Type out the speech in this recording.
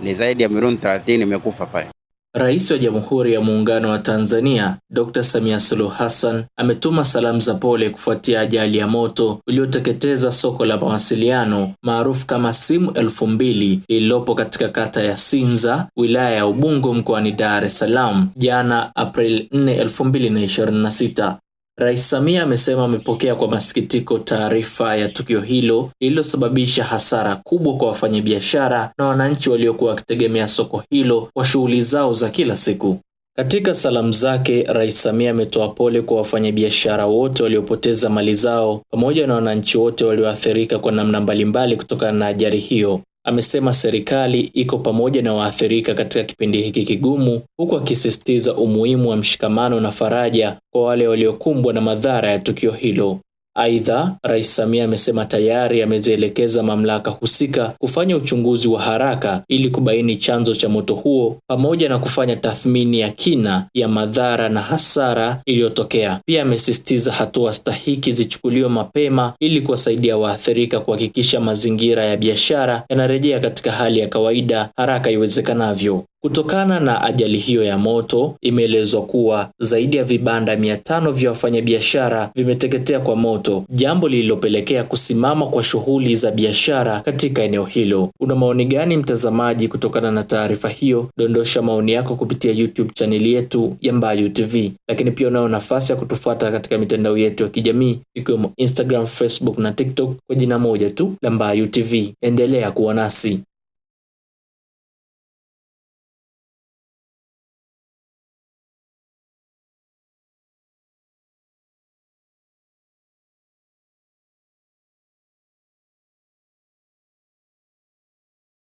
ni zaidi ya milioni 30 imekufa pale. Rais wa Jamhuri ya Muungano wa Tanzania, Dr. Samia Suluhu Hassan ametuma salamu za pole kufuatia ajali ya moto iliyoteketeza soko la mawasiliano maarufu kama Simu 2000 lililopo katika kata ya Sinza, wilaya ya Ubungo, mkoani Dar es Salaam jana Aprili 4, 2026. Rais Samia amesema amepokea kwa masikitiko taarifa ya tukio hilo lililosababisha hasara kubwa kwa wafanyabiashara na wananchi waliokuwa wakitegemea soko hilo kwa shughuli zao za kila siku. Katika salamu zake, Rais Samia ametoa pole kwa wafanyabiashara wote waliopoteza mali zao pamoja na wananchi wote walioathirika kwa namna mbalimbali kutokana na ajali hiyo. Amesema serikali iko pamoja na waathirika katika kipindi hiki kigumu, huku akisisitiza umuhimu wa mshikamano na faraja kwa wale waliokumbwa na madhara ya tukio hilo. Aidha, Rais Samia amesema tayari amezielekeza mamlaka husika kufanya uchunguzi wa haraka ili kubaini chanzo cha moto huo pamoja na kufanya tathmini ya kina ya madhara na hasara iliyotokea. Pia amesisitiza hatua stahiki zichukuliwe mapema ili kuwasaidia waathirika kuhakikisha mazingira ya biashara yanarejea katika hali ya kawaida haraka iwezekanavyo. Kutokana na ajali hiyo ya moto, imeelezwa kuwa zaidi ya vibanda 500 vya wafanyabiashara vimeteketea kwa moto, jambo lililopelekea kusimama kwa shughuli za biashara katika eneo hilo. Una maoni gani mtazamaji kutokana na taarifa hiyo? Dondosha maoni yako kupitia YouTube chaneli yetu ya Mbayu TV. Lakini pia unao nafasi ya kutufuata katika mitandao yetu ya kijamii ikiwemo Instagram, Facebook na TikTok kwa jina moja tu la Mbayu TV. Endelea kuwa nasi.